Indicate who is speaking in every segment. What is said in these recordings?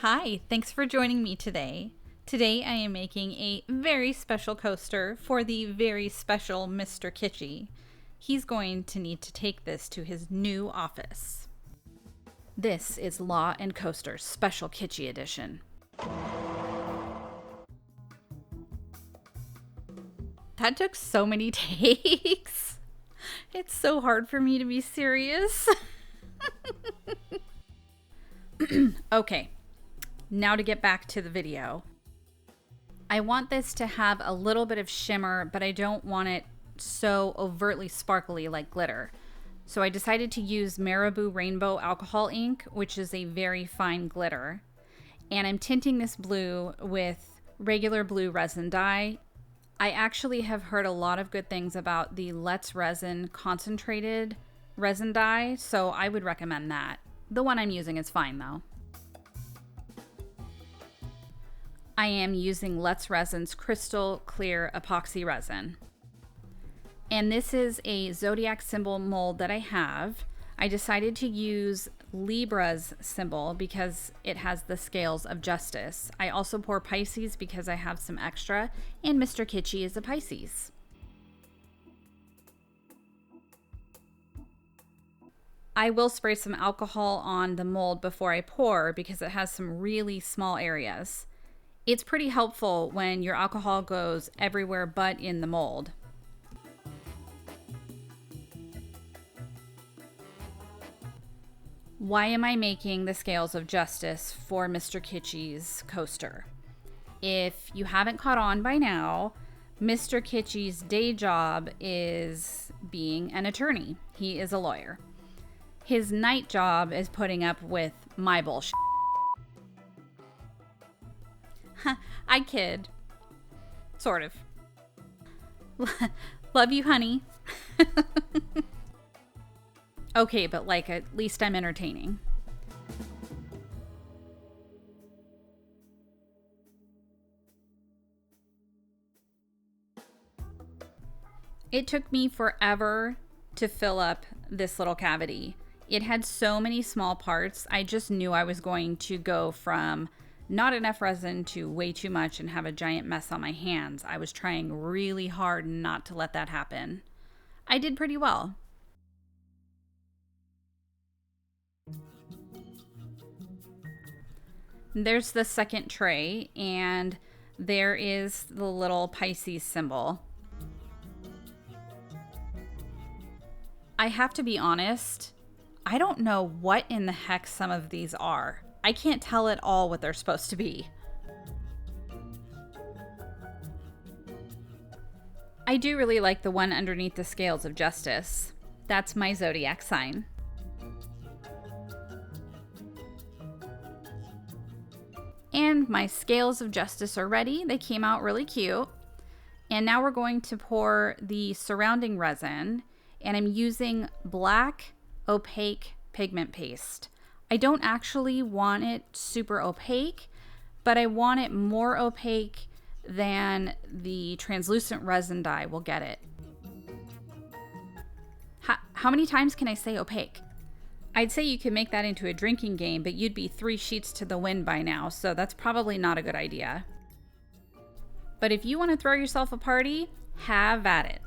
Speaker 1: Hi, thanks for joining me today. Today I am making a very special coaster for the very special Mr. Kitschy. He's going to need to take this to his new office. This is Law and Coaster Special Kitschy Edition. That took so many takes. It's so hard for me to be serious. Okay, now to get back to the video. I want this to have a little bit of shimmer, but I don't want it so overtly sparkly like glitter. So I decided to use Marabu Rainbow Alcohol Ink, which is a very fine glitter. And I'm tinting this blue with regular blue resin dye. I actually have heard a lot of good things about the Let's Resin concentrated resin dye, so I would recommend that. The one I'm using is fine though. I am using Let's Resin's crystal clear epoxy resin. And this is a Zodiac symbol mold that I have. I decided to use Libra's symbol because it has the scales of justice. I also pour Pisces because I have some extra, and Mr. Kitschy is a Pisces. I will spray some alcohol on the mold before I pour because it has some really small areas. It's pretty helpful when your alcohol goes everywhere but in the mold. Why am I making the scales of justice for Mr. Kitschy's coaster? If you haven't caught on by now, Mr. Kitschy's day job is being an attorney. He is a lawyer. His night job is putting up with my bullshit. I kid. Sort of. Love you, honey. Okay, but like at least I'm entertaining. It took me forever to fill up this little cavity. It had so many small parts. I just knew I was going to go from not enough resin to way too much and have a giant mess on my hands. I was trying really hard not to let that happen. I did pretty well. There's the second tray, and there is the little Pisces symbol. I have to be honest, I don't know what in the heck some of these are. I can't tell at all what they're supposed to be. I do really like the one underneath the scales of justice. That's my Zodiac sign. And my scales of justice are ready. They came out really cute. And now we're going to pour the surrounding resin, and I'm using black opaque pigment paste. I don't actually want it super opaque, but I want it more opaque than the translucent resin dye will get it. How many times can I say opaque? I'd say you could make that into a drinking game, but you'd be 3 sheets to the wind by now, so that's probably not a good idea. But if you want to throw yourself a party, have at it.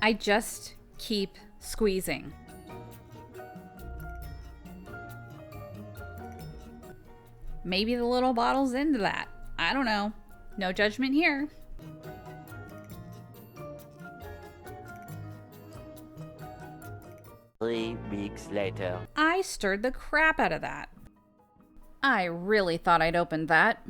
Speaker 1: I just keep squeezing. Maybe the little bottle's into that. I don't know. No judgment here.
Speaker 2: Three weeks later.
Speaker 1: I stirred the crap out of that. I really thought I'd opened that.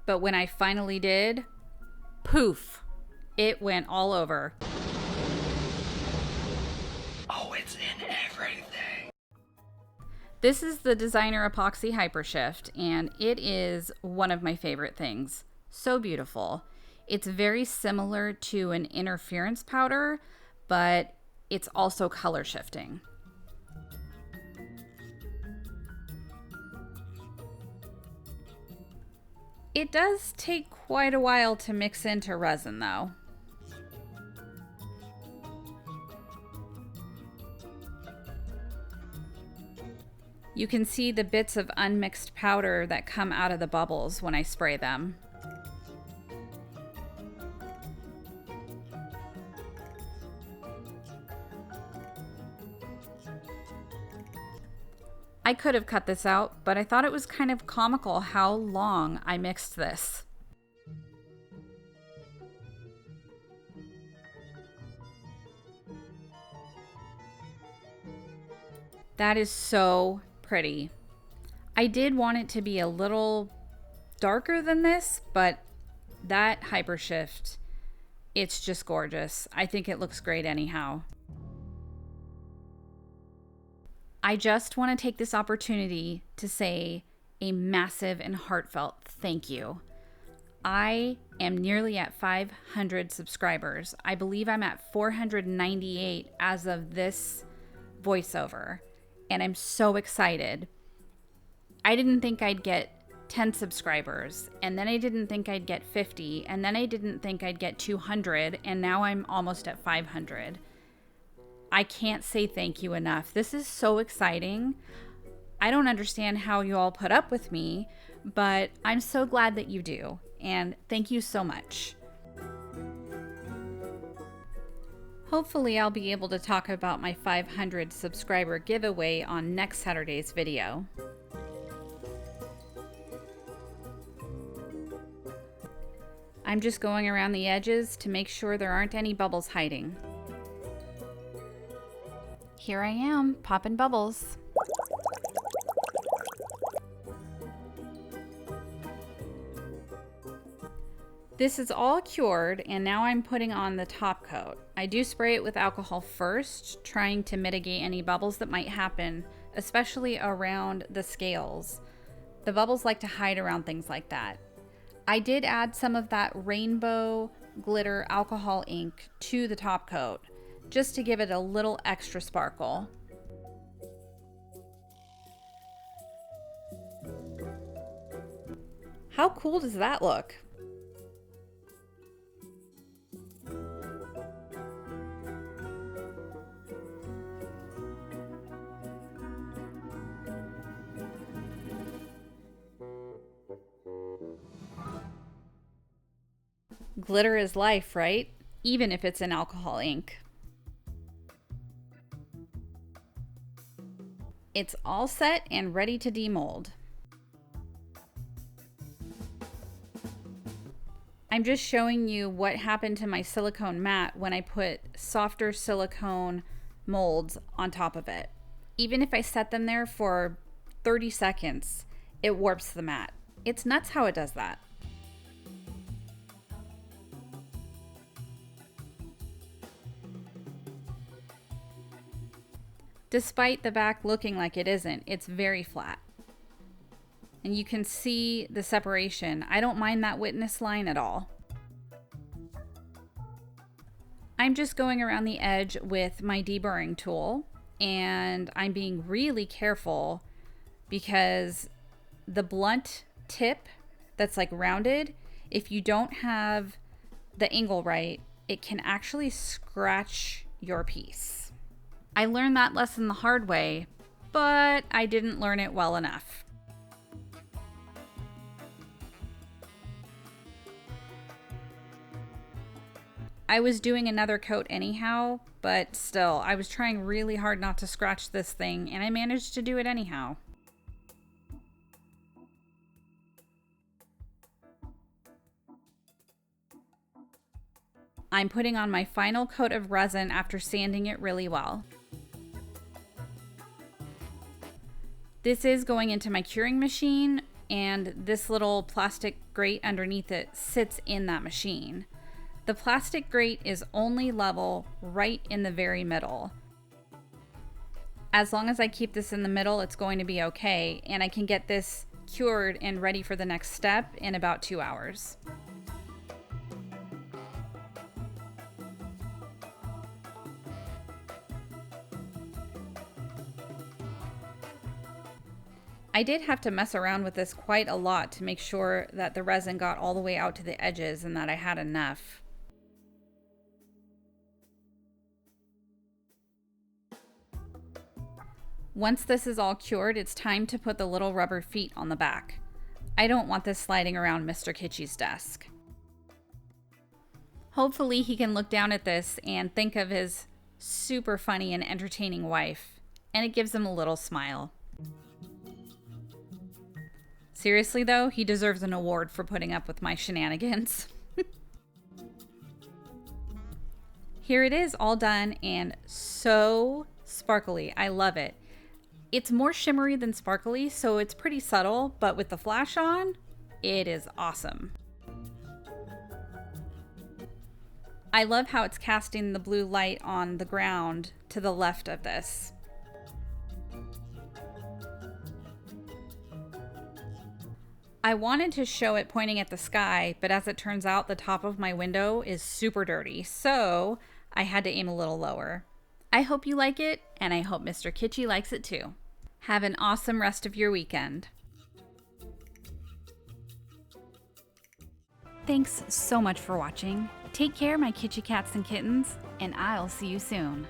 Speaker 1: But when I finally did, poof, it went all over.
Speaker 2: Oh, it's in everything.
Speaker 1: This is the Designer Epoxy Hypershift, and it is one of my favorite things. So beautiful. It's very similar to an interference powder, but it's also color shifting. It does take quite a while to mix into resin though. You can see the bits of unmixed powder that come out of the bubbles when I spray them. I could have cut this out, but I thought it was kind of comical how long I mixed this. That is so pretty. I did want it to be a little darker than this, but that hypershift, it's just gorgeous. I think it looks great anyhow. I just want to take this opportunity to say a massive and heartfelt thank you. I am nearly at 500 subscribers. I believe I'm at 498 as of this voiceover, and I'm so excited. I didn't think I'd get 10 subscribers, and then I didn't think I'd get 50, and then I didn't think I'd get 200, and now I'm almost at 500. I can't say thank you enough. This is so exciting. I don't understand how you all put up with me, but I'm so glad that you do, and thank you so much. Hopefully I'll be able to talk about my 500 subscriber giveaway on next Saturday's video. I'm just going around the edges to make sure there aren't any bubbles hiding. Here I am, popping bubbles. This is all cured, and now I'm putting on the top coat. I do spray it with alcohol first, trying to mitigate any bubbles that might happen, especially around the scales. The bubbles like to hide around things like that. I did add some of that rainbow glitter alcohol ink to the top coat, just to give it a little extra sparkle. How cool does that look? Glitter is life, right? Even if it's in alcohol ink. It's all set and ready to demold. I'm just showing you what happened to my silicone mat when I put softer silicone molds on top of it. Even if I set them there for 30 seconds, it warps the mat. It's nuts how it does that. Despite the back looking like it isn't, it's very flat. And you can see the separation. I don't mind that witness line at all. I'm just going around the edge with my deburring tool, and I'm being really careful because the blunt tip that's like rounded, if you don't have the angle right, it can actually scratch your piece. I learned that lesson the hard way, but I didn't learn it well enough. I was doing another coat anyhow, but still, I was trying really hard not to scratch this thing, and I managed to do it anyhow. I'm putting on my final coat of resin after sanding it really well. This is going into my curing machine, and this little plastic grate underneath it sits in that machine. The plastic grate is only level right in the very middle. As long as I keep this in the middle, it's going to be okay, and I can get this cured and ready for the next step in about 2 hours. I did have to mess around with this quite a lot to make sure that the resin got all the way out to the edges and that I had enough. Once this is all cured, it's time to put the little rubber feet on the back. I don't want this sliding around Mr. Kitschy's desk. Hopefully he can look down at this and think of his super funny and entertaining wife, and it gives him a little smile. Seriously though, he deserves an award for putting up with my shenanigans. Here it is, all done and so sparkly. I love it. It's more shimmery than sparkly, so it's pretty subtle, but with the flash on, it is awesome. I love how it's casting the blue light on the ground to the left of this. I wanted to show it pointing at the sky, but as it turns out, the top of my window is super dirty, so I had to aim a little lower. I hope you like it, and I hope Mr. Kitschy likes it too. Have an awesome rest of your weekend. Thanks so much for watching. Take care, my kitschy cats and kittens, and I'll see you soon.